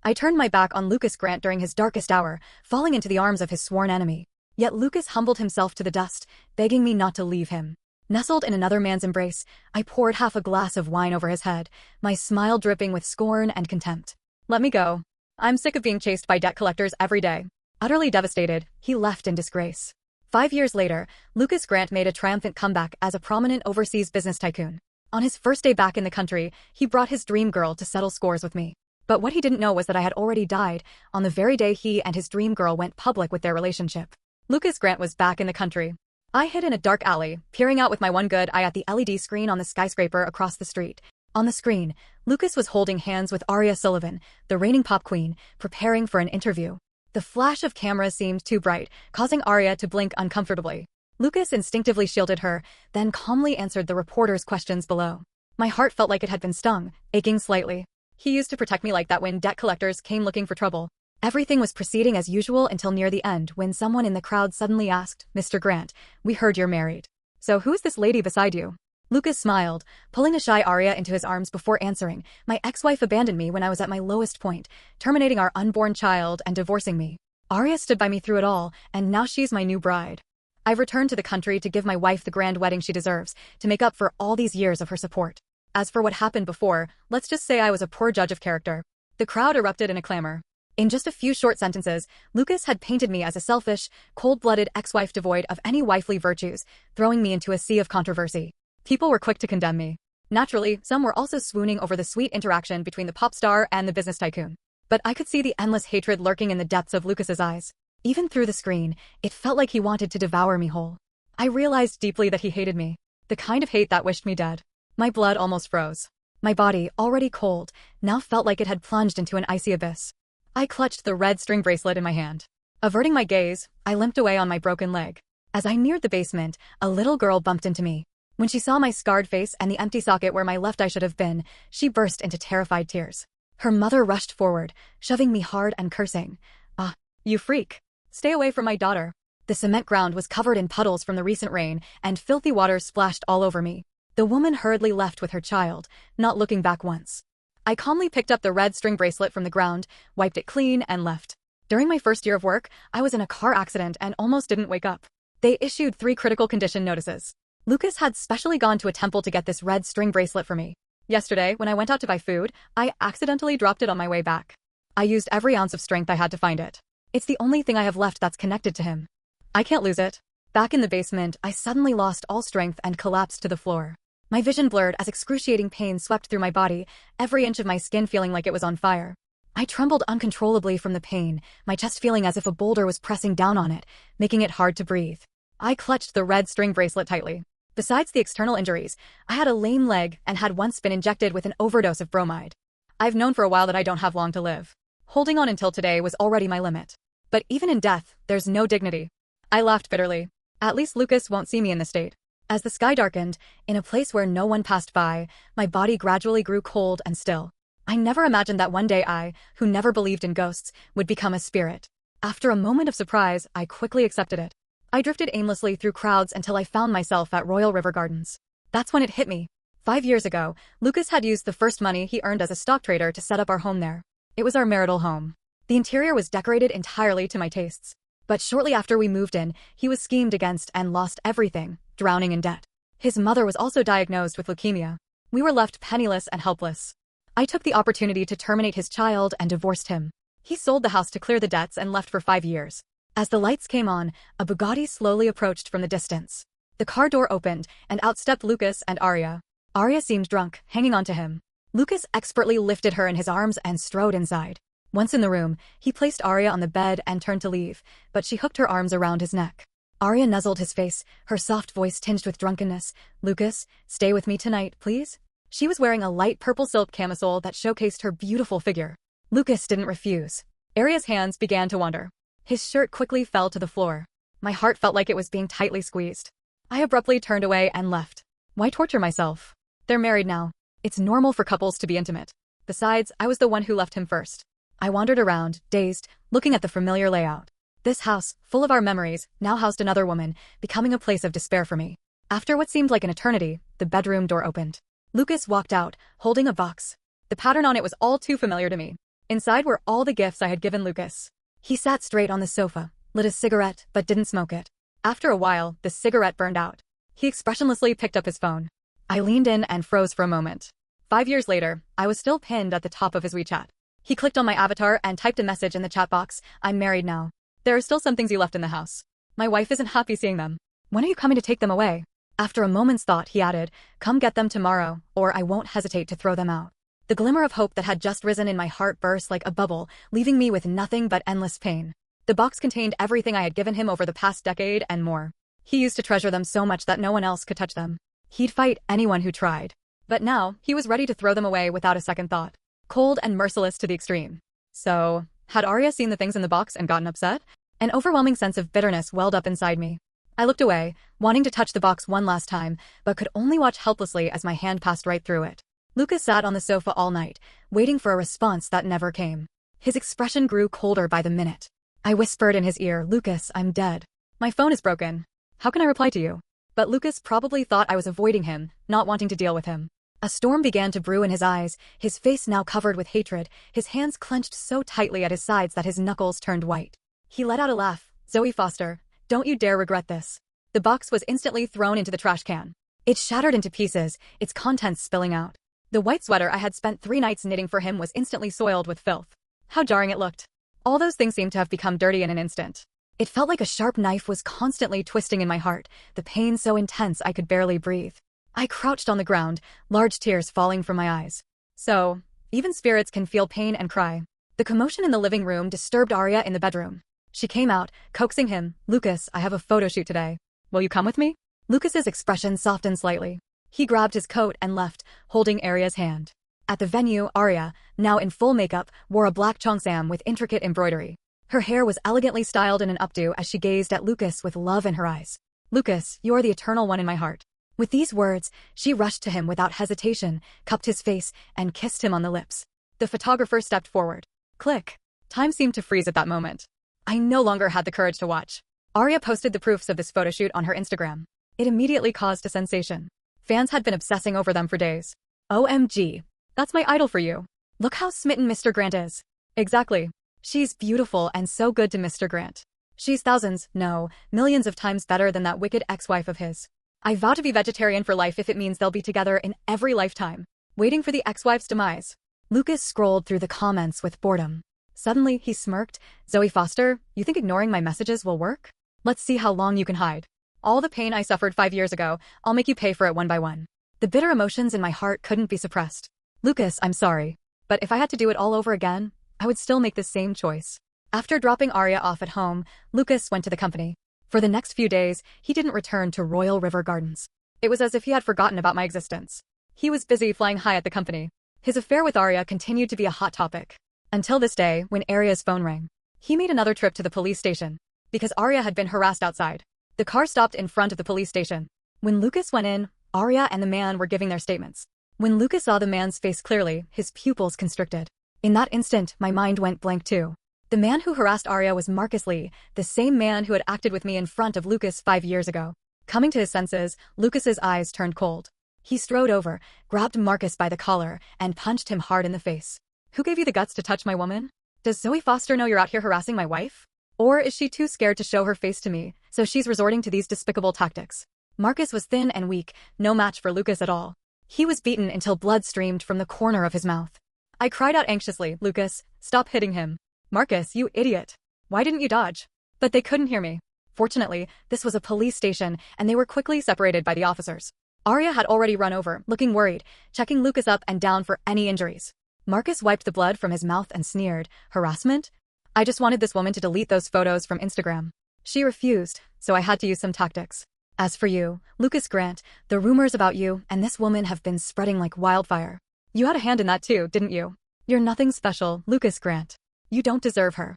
I turned my back on Lucas Grant during his darkest hour, falling into the arms of his sworn enemy. Yet Lucas humbled himself to the dust, begging me not to leave him. Nestled in another man's embrace, I poured half a glass of wine over his head, my smile dripping with scorn and contempt. Let me go. I'm sick of being chased by debt collectors every day. Utterly devastated, he left in disgrace. 5 years later, Lucas Grant made a triumphant comeback as a prominent overseas business tycoon. On his first day back in the country, he brought his dream girl to settle scores with me. But what he didn't know was that I had already died on the very day he and his dream girl went public with their relationship. Lucas Grant was back in the country. I hid in a dark alley, peering out with my one good eye at the LED screen on the skyscraper across the street. On the screen, Lucas was holding hands with Aria Sullivan, the reigning pop queen, preparing for an interview. The flash of cameras seemed too bright, causing Aria to blink uncomfortably. Lucas instinctively shielded her, then calmly answered the reporter's questions below. My heart felt like it had been stung, aching slightly. He used to protect me like that when debt collectors came looking for trouble. Everything was proceeding as usual until near the end when someone in the crowd suddenly asked, "Mr. Grant, we heard you're married. So who's this lady beside you?" Lucas smiled, pulling a shy Aria into his arms before answering, "My ex-wife abandoned me when I was at my lowest point, terminating our unborn child and divorcing me. Aria stood by me through it all, and now she's my new bride. I've returned to the country to give my wife the grand wedding she deserves, to make up for all these years of her support. As for what happened before, let's just say I was a poor judge of character." The crowd erupted in a clamor. In just a few short sentences, Lucas had painted me as a selfish, cold-blooded ex-wife devoid of any wifely virtues, throwing me into a sea of controversy. People were quick to condemn me. Naturally, some were also swooning over the sweet interaction between the pop star and the business tycoon. But I could see the endless hatred lurking in the depths of Lucas's eyes. Even through the screen, it felt like he wanted to devour me whole. I realized deeply that he hated me, the kind of hate that wished me dead. My blood almost froze. My body, already cold, now felt like it had plunged into an icy abyss. I clutched the red string bracelet in my hand. Averting my gaze, I limped away on my broken leg. As I neared the basement, a little girl bumped into me. When she saw my scarred face and the empty socket where my left eye should have been, she burst into terrified tears. Her mother rushed forward, shoving me hard and cursing, "Ah, you freak. Stay away from my daughter." The cement ground was covered in puddles from the recent rain, and filthy water splashed all over me. The woman hurriedly left with her child, not looking back once. I calmly picked up the red string bracelet from the ground, wiped it clean, and left. During my first year of work, I was in a car accident and almost didn't wake up. They issued 3 critical condition notices. Lucas had specially gone to a temple to get this red string bracelet for me. Yesterday, when I went out to buy food, I accidentally dropped it on my way back. I used every ounce of strength I had to find it. It's the only thing I have left that's connected to him. I can't lose it. Back in the basement, I suddenly lost all strength and collapsed to the floor. My vision blurred as excruciating pain swept through my body, every inch of my skin feeling like it was on fire. I trembled uncontrollably from the pain, my chest feeling as if a boulder was pressing down on it, making it hard to breathe. I clutched the red string bracelet tightly. Besides the external injuries, I had a lame leg and had once been injected with an overdose of bromide. I've known for a while that I don't have long to live. Holding on until today was already my limit. But even in death, there's no dignity. I laughed bitterly. At least Lucas won't see me in this state. As the sky darkened, in a place where no one passed by, my body gradually grew cold and still. I never imagined that one day I, who never believed in ghosts, would become a spirit. After a moment of surprise, I quickly accepted it. I drifted aimlessly through crowds until I found myself at Royal River Gardens. That's when it hit me. 5 years ago, Lucas had used the first money he earned as a stock trader to set up our home there. It was our marital home. The interior was decorated entirely to my tastes. But shortly after we moved in, he was schemed against and lost everything, drowning in debt. His mother was also diagnosed with leukemia. We were left penniless and helpless. I took the opportunity to terminate his child and divorced him. He sold the house to clear the debts and left for 5 years. As the lights came on, a Bugatti slowly approached from the distance. The car door opened, and out stepped Lucas and Aria. Aria seemed drunk, hanging on to him. Lucas expertly lifted her in his arms and strode inside. Once in the room, he placed Aria on the bed and turned to leave, but she hooked her arms around his neck. Aria nuzzled his face, her soft voice tinged with drunkenness. "Lucas, stay with me tonight, please?" She was wearing a light purple silk camisole that showcased her beautiful figure. Lucas didn't refuse. Aria's hands began to wander. His shirt quickly fell to the floor. My heart felt like it was being tightly squeezed. I abruptly turned away and left. Why torture myself? They're married now. It's normal for couples to be intimate. Besides, I was the one who left him first. I wandered around, dazed, looking at the familiar layout. This house, full of our memories, now housed another woman, becoming a place of despair for me. After what seemed like an eternity, the bedroom door opened. Lucas walked out, holding a box. The pattern on it was all too familiar to me. Inside were all the gifts I had given Lucas. He sat straight on the sofa, lit a cigarette, but didn't smoke it. After a while, the cigarette burned out. He expressionlessly picked up his phone. I leaned in and froze for a moment. 5 years later, I was still pinned at the top of his WeChat. He clicked on my avatar and typed a message in the chat box. I'm married now. There are still some things you left in the house. My wife isn't happy seeing them. When are you coming to take them away? After a moment's thought, he added, come get them tomorrow, or I won't hesitate to throw them out. The glimmer of hope that had just risen in my heart burst like a bubble, leaving me with nothing but endless pain. The box contained everything I had given him over the past decade and more. He used to treasure them so much that no one else could touch them. He'd fight anyone who tried. But now, he was ready to throw them away without a second thought. Cold and merciless to the extreme. So, had Arya seen the things in the box and gotten upset? An overwhelming sense of bitterness welled up inside me. I looked away, wanting to touch the box one last time, but could only watch helplessly as my hand passed right through it. Lucas sat on the sofa all night, waiting for a response that never came. His expression grew colder by the minute. I whispered in his ear, Lucas, I'm dead. My phone is broken. How can I reply to you? But Lucas probably thought I was avoiding him, not wanting to deal with him. A storm began to brew in his eyes, his face now covered with hatred, his hands clenched so tightly at his sides that his knuckles turned white. He let out a laugh. Zoe Foster, don't you dare regret this. The box was instantly thrown into the trash can. It shattered into pieces, its contents spilling out. The white sweater I had spent 3 nights knitting for him was instantly soiled with filth. How jarring it looked. All those things seemed to have become dirty in an instant. It felt like a sharp knife was constantly twisting in my heart, the pain so intense I could barely breathe. I crouched on the ground, large tears falling from my eyes. So, even spirits can feel pain and cry. The commotion in the living room disturbed Arya in the bedroom. She came out, coaxing him, Lucas, I have a photo shoot today. Will you come with me? Lucas's expression softened slightly. He grabbed his coat and left, holding Arya's hand. At the venue, Arya, now in full makeup, wore a black cheongsam with intricate embroidery. Her hair was elegantly styled in an updo as she gazed at Lucas with love in her eyes. Lucas, you are the eternal one in my heart. With these words, she rushed to him without hesitation, cupped his face, and kissed him on the lips. The photographer stepped forward. Click. Time seemed to freeze at that moment. I no longer had the courage to watch. Arya posted the proofs of this photoshoot on her Instagram. It immediately caused a sensation. Fans had been obsessing over them for days. OMG. That's my idol for you. Look how smitten Mr. Grant is. Exactly. She's beautiful and so good to Mr. Grant. She's thousands, no, millions of times better than that wicked ex-wife of his. I vow to be vegetarian for life if it means they'll be together in every lifetime. Waiting for the ex-wife's demise. Lucas scrolled through the comments with boredom. Suddenly, he smirked. Zoe Foster, you think ignoring my messages will work? Let's see how long you can hide. All the pain I suffered 5 years ago, I'll make you pay for it one by one. The bitter emotions in my heart couldn't be suppressed. Lucas, I'm sorry. But if I had to do it all over again, I would still make the same choice. After dropping Arya off at home, Lucas went to the company. For the next few days, he didn't return to Royal River Gardens. It was as if he had forgotten about my existence. He was busy flying high at the company. His affair with Arya continued to be a hot topic. Until this day, when Arya's phone rang. He made another trip to the police station. Because Arya had been harassed outside. The car stopped in front of the police station. When Lucas went in, Arya and the man were giving their statements. When Lucas saw the man's face clearly, his pupils constricted. In that instant, my mind went blank too. The man who harassed Arya was Marcus Lee, the same man who had acted with me in front of Lucas 5 years ago. Coming to his senses, Lucas's eyes turned cold. He strode over, grabbed Marcus by the collar, and punched him hard in the face. Who gave you the guts to touch my woman? Does Zoe Foster know you're out here harassing my wife? Or is she too scared to show her face to me, so she's resorting to these despicable tactics? Marcus was thin and weak, no match for Lucas at all. He was beaten until blood streamed from the corner of his mouth. I cried out anxiously, Lucas, stop hitting him. Marcus, you idiot. Why didn't you dodge? But they couldn't hear me. Fortunately, this was a police station, and they were quickly separated by the officers. Arya had already run over, looking worried, checking Lucas up and down for any injuries. Marcus wiped the blood from his mouth and sneered, harassment? I just wanted this woman to delete those photos from Instagram. She refused, so I had to use some tactics. As for you, Lucas Grant, the rumors about you and this woman have been spreading like wildfire. You had a hand in that too, didn't you? You're nothing special, Lucas Grant. You don't deserve her.